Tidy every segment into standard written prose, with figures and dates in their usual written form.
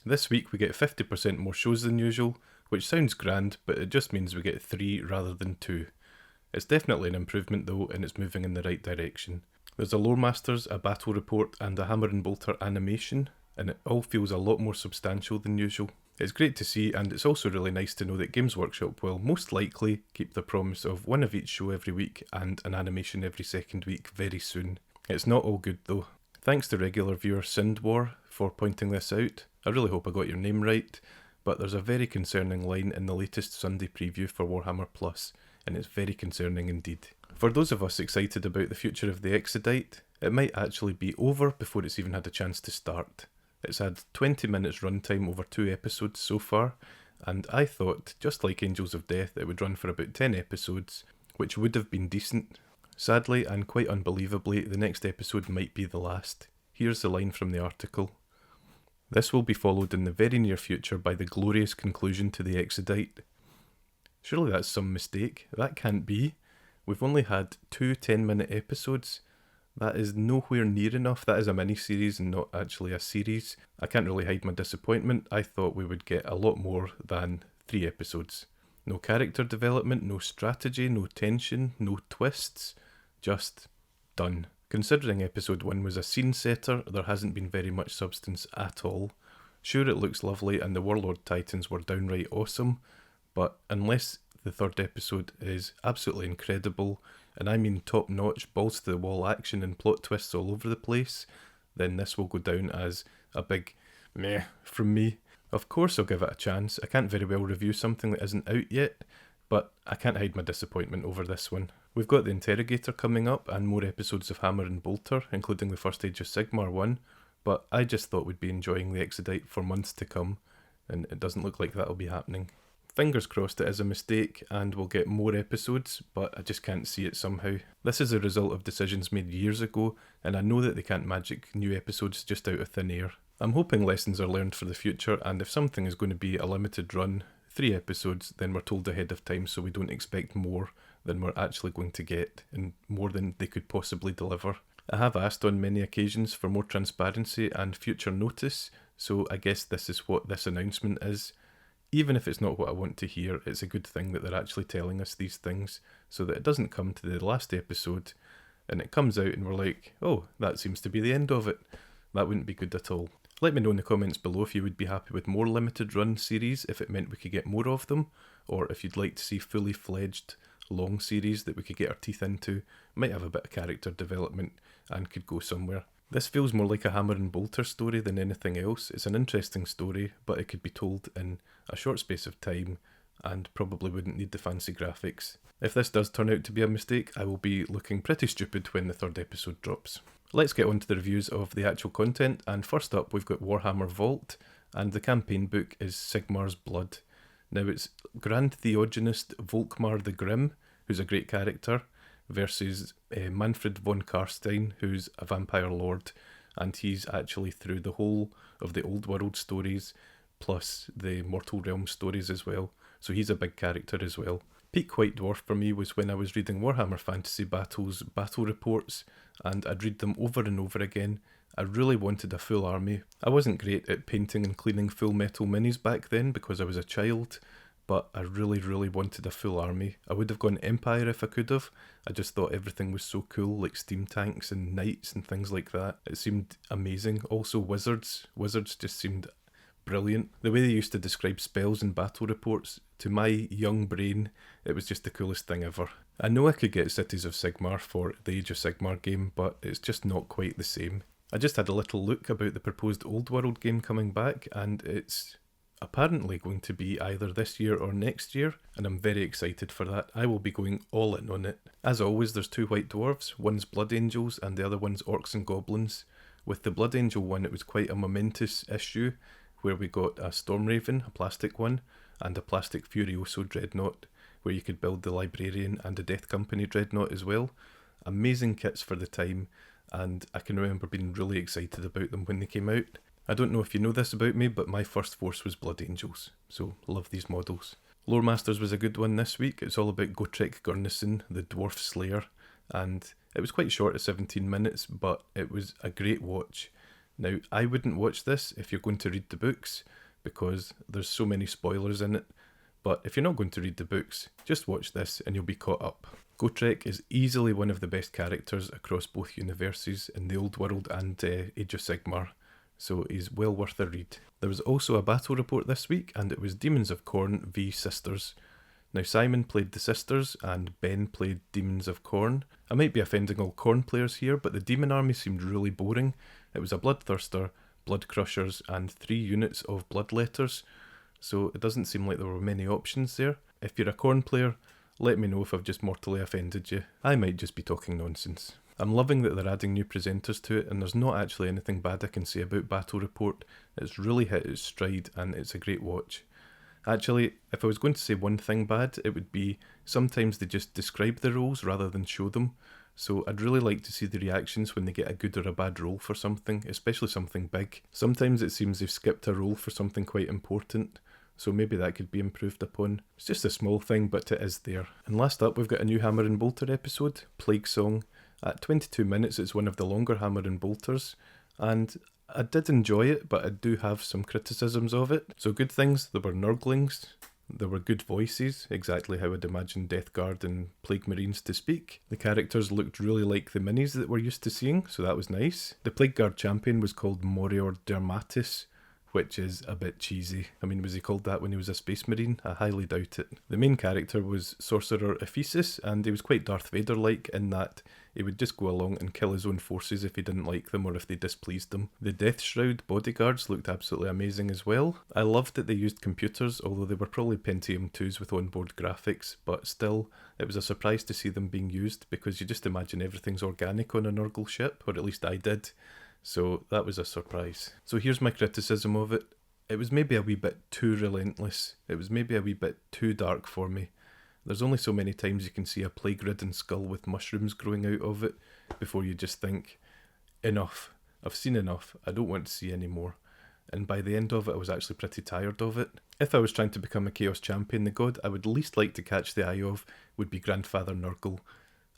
This week we get 50% more shows than usual, which sounds grand, but it just means we get 3 rather than 2. It's definitely an improvement though, and it's moving in the right direction. There's a Loremasters, a battle report, and a Hammer and Bolter animation, and it all feels a lot more substantial than usual. It's great to see, and it's also really nice to know that Games Workshop will most likely keep their promise of one of each show every week and an animation every second week very soon. It's not all good though. Thanks to regular viewer Sindwar for pointing this out. I really hope I got your name right, but there's a very concerning line in the latest Sunday preview for Warhammer Plus, and it's very concerning indeed. For those of us excited about the future of the Exodite, it might actually be over before it's even had a chance to start. It's had 20 minutes runtime over 2 episodes so far, and I thought, just like Angels of Death, it would run for about 10 episodes, which would have been decent. Sadly, and quite unbelievably, the next episode might be the last. Here's the line from the article. This will be followed in the very near future by the glorious conclusion to the Exodite. Surely that's some mistake. That can't be. We've only had 2 10-minute episodes. That is nowhere near enough. That is a mini-series and not actually a series. I can't really hide my disappointment. I thought we would get a lot more than 3 episodes. No character development, no strategy, no tension, no twists. Just done. Considering episode 1 was a scene setter, there hasn't been very much substance at all. Sure, it looks lovely and the Warlord Titans were downright awesome, but unless the third episode is absolutely incredible, and I mean top-notch, balls-to-the-wall action and plot twists all over the place, then this will go down as a big meh from me. Of course I'll give it a chance. I can't very well review something that isn't out yet, but I can't hide my disappointment over this one. We've got the Interrogator coming up and more episodes of Hammer and Bolter, including the first Age of Sigmar one, but I just thought we'd be enjoying the Exodite for months to come, and it doesn't look like that'll be happening. Fingers crossed it is a mistake and we'll get more episodes, but I just can't see it somehow. This is a result of decisions made years ago, and I know that they can't magic new episodes just out of thin air. I'm hoping lessons are learned for the future, and if something is going to be a limited run, 3 episodes, then we're told ahead of time so we don't expect more than we're actually going to get, and more than they could possibly deliver. I have asked on many occasions for more transparency and future notice, so I guess this is what this announcement is. Even if it's not what I want to hear, it's a good thing that they're actually telling us these things, so that it doesn't come to the last episode, and it comes out and we're like, oh, that seems to be the end of it. That wouldn't be good at all. Let me know in the comments below if you would be happy with more limited run series, if it meant we could get more of them, or if you'd like to see fully fledged long series that we could get our teeth into, might have a bit of character development and could go somewhere. This feels more like a Hammer and Bolter story than anything else. It's an interesting story, but it could be told in a short space of time and probably wouldn't need the fancy graphics. If this does turn out to be a mistake, I will be looking pretty stupid when the third episode drops. Let's get on to the reviews of the actual content, and first up we've got Warhammer Vault, and the campaign book is Sigmar's Blood. Now it's Grand Theogenist Volkmar the Grim, who's a great character, versus Manfred von Karstein, who's a vampire lord, and he's actually through the whole of the Old World stories, plus the Mortal Realm stories as well, so he's a big character as well. Peak White Dwarf for me was when I was reading Warhammer Fantasy Battles battle reports, and I'd read them over and over again. I really wanted a full army. I wasn't great at painting and cleaning full metal minis back then because I was a child, but I really wanted a full army. I would have gone Empire if I could have. I just thought everything was so cool, like steam tanks and knights and things like that. It seemed amazing. Also wizards. Wizards just seemed brilliant. The way they used to describe spells in battle reports, to my young brain, it was just the coolest thing ever. I know I could get Cities of Sigmar for the Age of Sigmar game, but it's just not quite the same. I just had a little look about the proposed Old World game coming back, and it's apparently going to be either this year or next year, and I'm very excited for that. I will be going all in on it. As always, there's 2 white dwarves, one's Blood Angels and the other one's Orcs and Goblins. With the Blood Angel one, it was quite a momentous issue, where we got a Stormraven, a plastic one, and a plastic Furioso Dreadnought, where you could build the Librarian and the Death Company Dreadnought as well. Amazing kits for the time, and I can remember being really excited about them when they came out. I don't know if you know this about me, but my first force was Blood Angels, so love these models. Loremasters was a good one this week. It's all about Gotrek Gurnison, the Dwarf Slayer, and it was quite short at 17 minutes, but it was a great watch. Now, I wouldn't watch this if you're going to read the books, because there's so many spoilers in it, but if you're not going to read the books, just watch this and you'll be caught up. Gotrek is easily one of the best characters across both universes in the Old World and Age of Sigmar, so he's well worth a read. There was also a battle report this week, and it was Demons of Khorne v Sisters. Now, Simon played the Sisters and Ben played Demons of Khorne. I might be offending all Khorne players here, but the Demon army seemed really boring. It was a Bloodthirster, Blood Crushers, and 3 units of Bloodletters, so it doesn't seem like there were many options there. If you're a Khorne player, let me know if I've just mortally offended you. I might just be talking nonsense. I'm loving that they're adding new presenters to it, and there's not actually anything bad I can say about Battle Report. It's really hit its stride and it's a great watch. Actually, if I was going to say one thing bad, it would be sometimes they just describe the roles rather than show them. So I'd really like to see the reactions when they get a good or a bad role for something, especially something big. Sometimes it seems they've skipped a role for something quite important, so maybe that could be improved upon. It's just a small thing, but it is there. And last up, we've got a new Hammer and Bolter episode, Plague Song. At 22 minutes, it's one of the longer Hammer and Bolters, and I did enjoy it, but I do have some criticisms of it. So good things, there were Nurglings, there were good voices, exactly how I'd imagine Death Guard and Plague Marines to speak. The characters looked really like the minis that we're used to seeing, so that was nice. The Plague Guard champion was called Morior Dermatis, which is a bit cheesy. I mean, was he called that when he was a Space Marine? I highly doubt it. The main character was Sorcerer Ephesus, and he was quite Darth Vader-like in that he would just go along and kill his own forces if he didn't like them or if they displeased him. The Death Shroud bodyguards looked absolutely amazing as well. I loved that they used computers, although they were probably Pentium 2s with onboard graphics, but still, it was a surprise to see them being used because you just imagine everything's organic on a Nurgle ship, or at least I did. So that was a surprise. So here's my criticism of it. It was maybe a wee bit too relentless. It was maybe a wee bit too dark for me. There's only so many times you can see a plague-ridden skull with mushrooms growing out of it before you just think, enough. I've seen enough. I don't want to see any more. And by the end of it, I was actually pretty tired of it. If I was trying to become a Chaos Champion, the god I would least like to catch the eye of would be Grandfather Nurgle.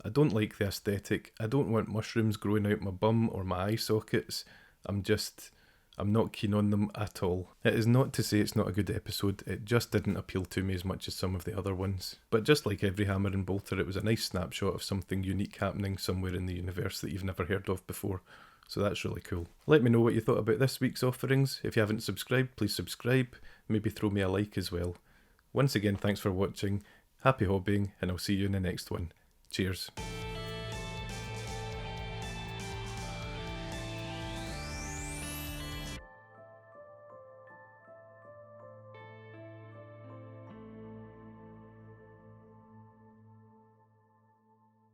I don't like the aesthetic. I don't want mushrooms growing out my bum or my eye sockets. I'm not keen on them at all. It is not to say it's not a good episode, it just didn't appeal to me as much as some of the other ones. But just like every Hammer and Bolter, it was a nice snapshot of something unique happening somewhere in the universe that you've never heard of before. So that's really cool. Let me know what you thought about this week's offerings. If you haven't subscribed, please subscribe. Maybe throw me a like as well. Once again, thanks for watching. Happy hobbying, and I'll see you in the next one. Cheers.